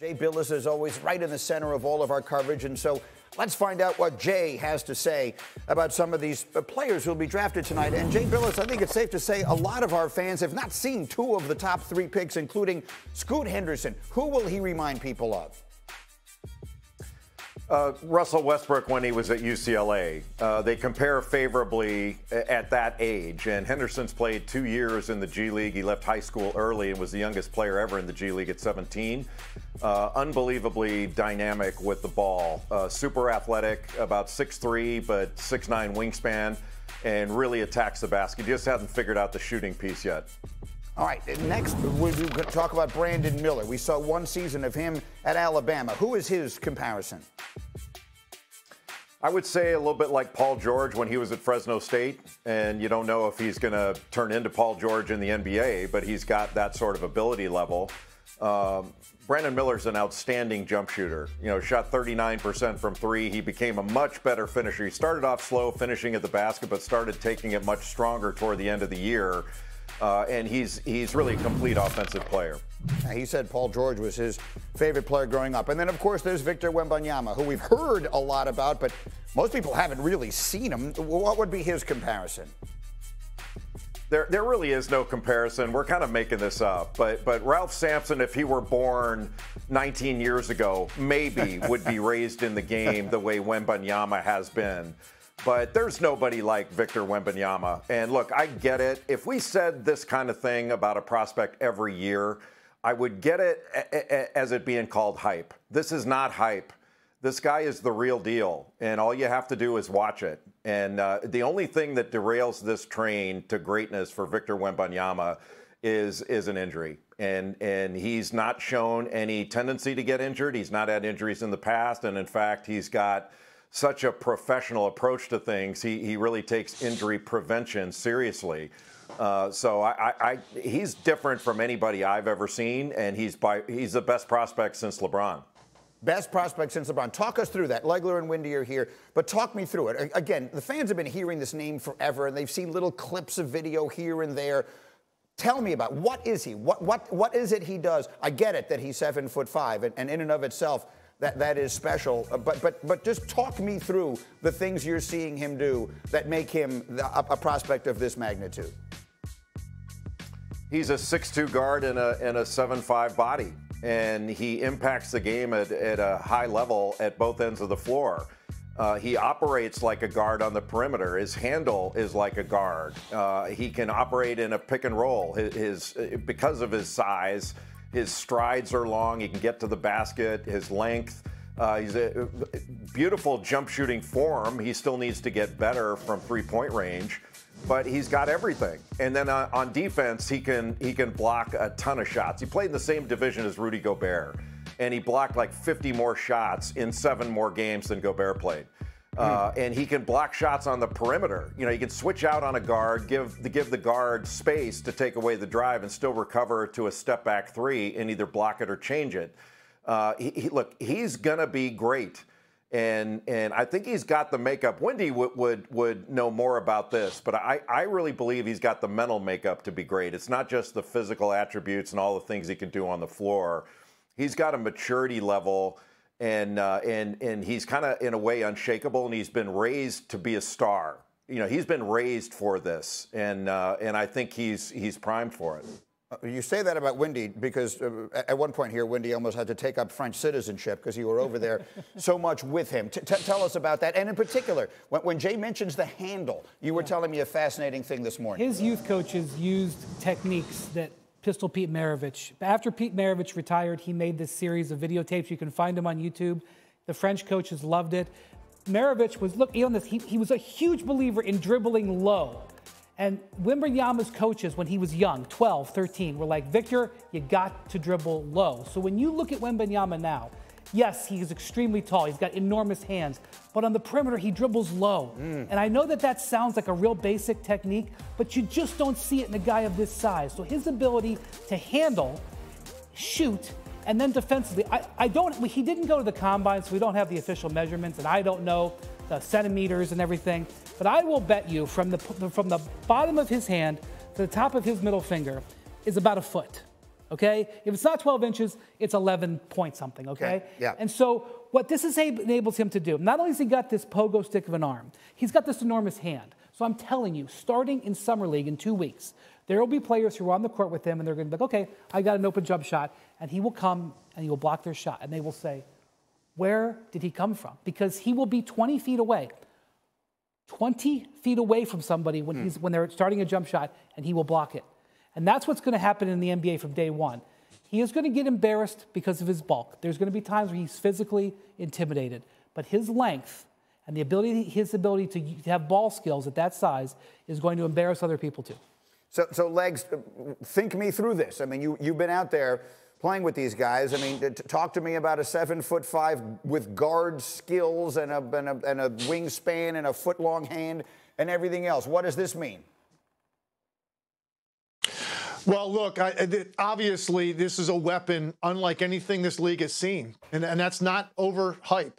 Jay Billis is always right in the center of all of our coverage, and so let's find out what Jay has to say about some of these players who will be drafted tonight. And Jay Billis, I think it's safe to say a lot of our fans have not seen two of the top three picks, including Scoot Henderson. Who will he remind people of? Russell Westbrook when he was at UCLA. They compare favorably at that age, and Henderson's played 2 years in the G League. He left high school early and was the youngest player ever in the G League at 17. Unbelievably dynamic with the ball. Super athletic, about 6'3", but 6'9" wingspan, and really attacks the basket. He just hasn't figured out the shooting piece yet. All right, next we're going to talk about Brandon Miller. We saw one season of him at Alabama. Who is his comparison? I would say a little bit like Paul George when he was at Fresno State, and you don't know if he's going to turn into Paul George in the NBA, but he's got that sort of ability level. Brandon Miller's an outstanding jump shooter. You know, shot 39% from three. He became a much better finisher. He started off slow, finishing at the basket, but started taking it much stronger toward the end of the year. And he's really a complete offensive player. He said Paul George was his favorite player growing up. And then, of course, there's Victor Wembanyama, who we've heard a lot about, but most people haven't really seen him. What would be his comparison? There really is no comparison. We're kind of making this up. But Ralph Sampson, if he were born 19 years ago, maybe would be raised in the game the way Wembanyama has been. But there's nobody like Victor Wembanyama. And look, I get it. If we said this kind of thing about a prospect every year, I would get it as it being called hype. This is not hype. This guy is the real deal, and all you have to do is watch it. And the only thing that derails this train to greatness for Victor Wembanyama is an injury. And he's not shown any tendency to get injured. He's not had injuries in the past, and in fact, he's got such a professional approach to things. He really takes injury prevention seriously. So he's different from anybody I've ever seen, and he's the best prospect since LeBron. Best prospect since LeBron. Talk us through that. Legler and Windy are here, but talk me through it. Again, the fans have been hearing this name forever, and they've seen little clips of video here and there. Tell me about what is he? What is it he does? I get it that he's 7'5", and in and of itself, that is special. But just talk me through the things you're seeing him do that make him a prospect of this magnitude. He's a 6'2" guard and a 7'5" body, and he impacts the game at a high level at both ends of the floor. He operates like a guard on the perimeter. His handle is like a guard. He can operate in a pick and roll. Because of his size, his strides are long. He can get to the basket. His length. He's a beautiful jump shooting form. He still needs to get better from three-point range, but he's got everything. And then on defense, he can block a ton of shots. He played in the same division as Rudy Gobert, and he blocked like 50 more shots in 7 more games than Gobert played. And he can block shots on the perimeter. You know, he can switch out on a guard, give the guard space to take away the drive and still recover to a step-back three and either block it or change it. Look, he's going to be great. And I think he's got the makeup. Wendy would know more about this, but I really believe he's got the mental makeup to be great. It's not just the physical attributes and all the things he can do on the floor. He's got a maturity level, and he's kind of, in a way, unshakable, and he's been raised to be a star. You know, he's been raised for this, and I think he's primed for it. You say that about Windy because at one point here, Windy almost had to take up French citizenship because you were over there so much with him. Tell us about that. And in particular, when Jay mentions the handle, you were telling me a fascinating thing this morning. His youth coaches used techniques that Pistol Pete Maravich. After Pete Maravich retired, he made this series of videotapes. You can find them on YouTube. The French coaches loved it. Maravich was, he was a huge believer in dribbling low. And Wembanyama's coaches, when he was young, 12, 13, were like, Victor, you got to dribble low. So when you look at Wembanyama now, yes, he is extremely tall. He's got enormous hands. But on the perimeter, he dribbles low. And I know that sounds like a real basic technique, but you just don't see it in a guy of this size. So his ability to handle, shoot, and then defensively, he didn't go to the combine, so we don't have the official measurements, and I don't know the centimeters and everything. But I will bet you from the bottom of his hand to the top of his middle finger is about a foot. okay? If it's not 12 inches, it's 11 point something, okay? Yeah. And so what this enables him to do, not only has he got this pogo stick of an arm, he's got this enormous hand. So I'm telling you, starting in Summer League in 2 weeks, there will be players who are on the court with him, and they're going to be like, okay, I got an open jump shot, and he will come and he will block their shot, and they will say, where did he come from? Because he will be 20 feet away. 20 feet away from somebody when they're starting a jump shot, and he will block it. And that's what's going to happen in the NBA from day one. He is going to get embarrassed because of his bulk. There's going to be times where he's physically intimidated. But his length and his ability to have ball skills at that size is going to embarrass other people too. So Legs, think me through this. I mean, you've been out there playing with these guys. I mean, talk to me about a 7'5" with guard skills and a wingspan and a foot-long hand and everything else. What does this mean? Well, look, obviously this is a weapon unlike anything this league has seen, and that's not overhype.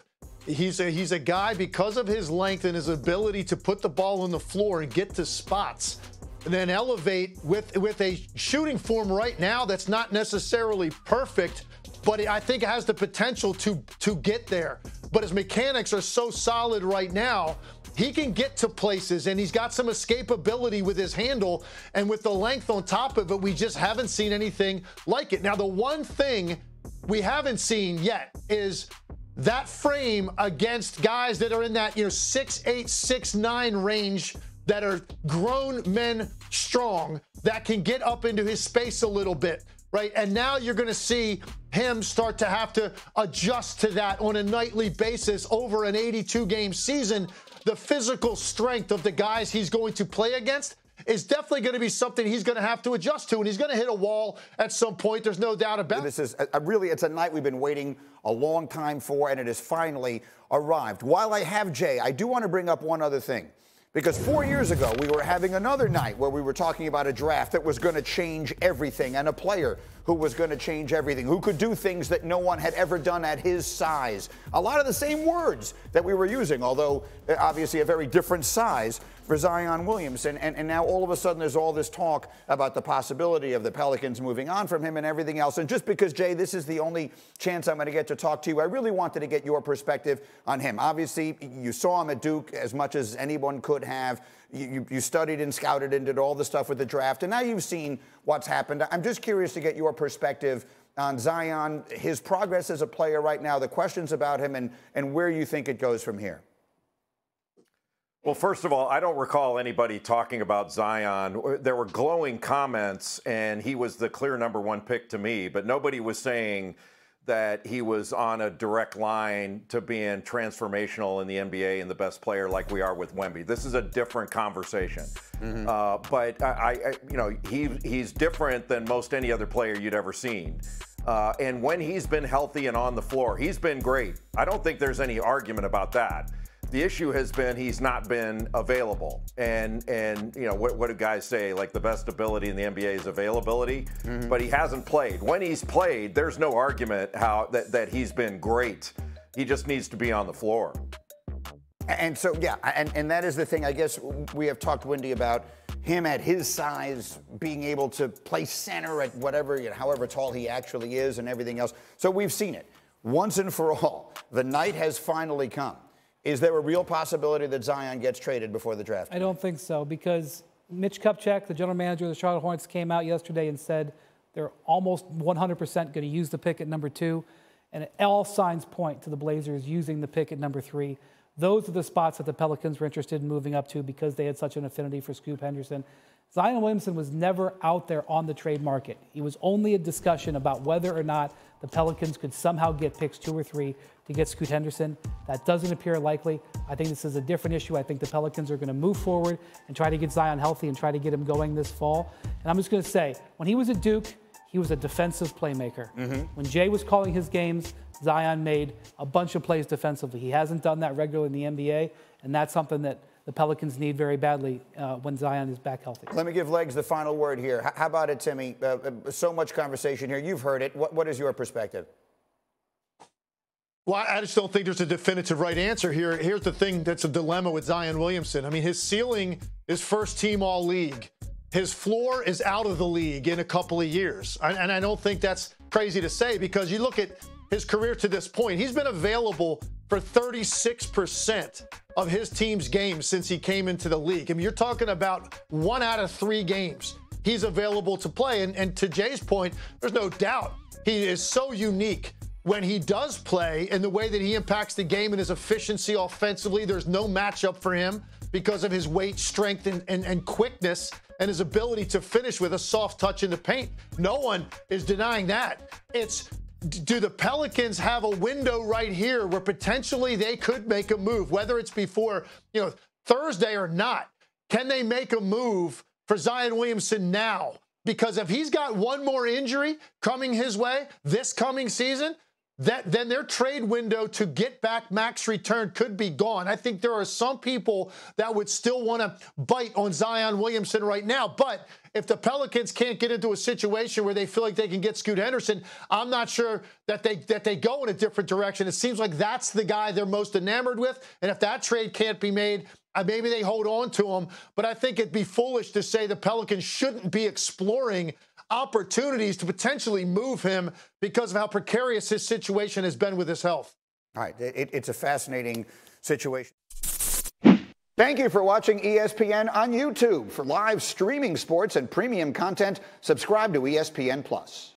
He's a guy, because of his length and his ability to put the ball on the floor and get to spots, and then elevate with a shooting form right now that's not necessarily perfect, but I think it has the potential to get there. But his mechanics are so solid right now, he can get to places, and he's got some escapability with his handle, and with the length on top of it, we just haven't seen anything like it. Now, the one thing we haven't seen yet is that frame against guys that are in that 6'8", 6'9" range, that are grown men strong, that can get up into his space a little bit, right? And now you're going to see him start to have to adjust to that on a nightly basis over an 82-game season. The physical strength of the guys he's going to play against is definitely going to be something he's going to have to adjust to, and he's going to hit a wall at some point. There's no doubt about it. This is it's a night we've been waiting a long time for, and it has finally arrived. While I have Jay, I do want to bring up one other thing. Because 4 years ago, we were having another night where we were talking about a draft that was going to change everything, and a player who was going to change everything, who could do things that no one had ever done at his size. A lot of the same words that we were using, although obviously a very different size for Zion Williamson. And now all of a sudden there's all this talk about the possibility of the Pelicans moving on from him and everything else. And just because, Jay, this is the only chance I'm going to get to talk to you, I really wanted to get your perspective on him. Obviously, you saw him at Duke as much as anyone could have. You studied and scouted and did all the stuff with the draft, and now you've seen what's happened. I'm just curious to get your perspective on Zion, his progress as a player right now, the questions about him, and where you think it goes from here. Well, first of all, I don't recall anybody talking about Zion. There were glowing comments, and he was the clear #1 pick to me, but nobody was saying that he was on a direct line to being transformational in the NBA and the best player like we are with Wemby. This is a different conversation. But he's different than most any other player you'd ever seen. And when he's been healthy and on the floor, he's been great. I don't think there's any argument about that. The issue has been he's not been available. And what do guys say? Like, the best ability in the NBA is availability. But he hasn't played. When he's played, there's no argument that he's been great. He just needs to be on the floor. And so, yeah, and that is the thing. I guess we have talked, Windy, about him at his size being able to play center at whatever, however tall he actually is and everything else. So we've seen it once and for all. The night has finally come. Is there a real possibility that Zion gets traded before the draft? I don't think so, because Mitch Kupchak, the general manager of the Charlotte Hornets, came out yesterday and said they're almost 100% going to use the pick at #2, and all signs point to the Blazers using the pick at #3. Those are the spots that the Pelicans were interested in moving up to because they had such an affinity for Scoot Henderson. Zion Williamson was never out there on the trade market. He was only a discussion about whether or not the Pelicans could somehow get picks 2 or 3 to get Scoot Henderson. That doesn't appear likely. I think this is a different issue. I think the Pelicans are going to move forward and try to get Zion healthy and try to get him going this fall. And I'm just going to say, when he was at Duke, he was a defensive playmaker. When Jay was calling his games, Zion made a bunch of plays defensively. He hasn't done that regularly in the NBA, and that's something that the Pelicans need very badly when Zion is back healthy. Let me give Legs the final word here. How about it, Timmy? So much conversation here. You've heard it. What is your perspective? Well, I just don't think there's a definitive right answer here. Here's the thing that's a dilemma with Zion Williamson. I mean, his ceiling is first-team all-league. his floor is out of the league in a couple of years. And I don't think that's crazy to say, because you look at his career to this point, he's been available for 36% of his team's games since he came into the league. I mean, you're talking about 1 out of 3 games he's available to play. And to Jay's point, there's no doubt he is so unique when he does play in the way that he impacts the game and his efficiency offensively. There's no matchup for him because of his weight, strength, and quickness, and his ability to finish with a soft touch in the paint. No one is denying that. It's, do the Pelicans have a window right here where potentially they could make a move, whether it's before, Thursday or not? Can they make a move for Zion Williamson now? Because if he's got one more injury coming his way this coming season, then their trade window to get back max return could be gone. I think there are some people that would still want to bite on Zion Williamson right now. But if the Pelicans can't get into a situation where they feel like they can get Scoot Henderson, I'm not sure that they go in a different direction. It seems like that's the guy they're most enamored with. And if that trade can't be made, maybe they hold on to him. But I think it'd be foolish to say the Pelicans shouldn't be exploring opportunities to potentially move him because of how precarious his situation has been with his health. All right, it's a fascinating situation. Thank you for watching ESPN on YouTube. For live streaming sports and premium content, subscribe to ESPN+.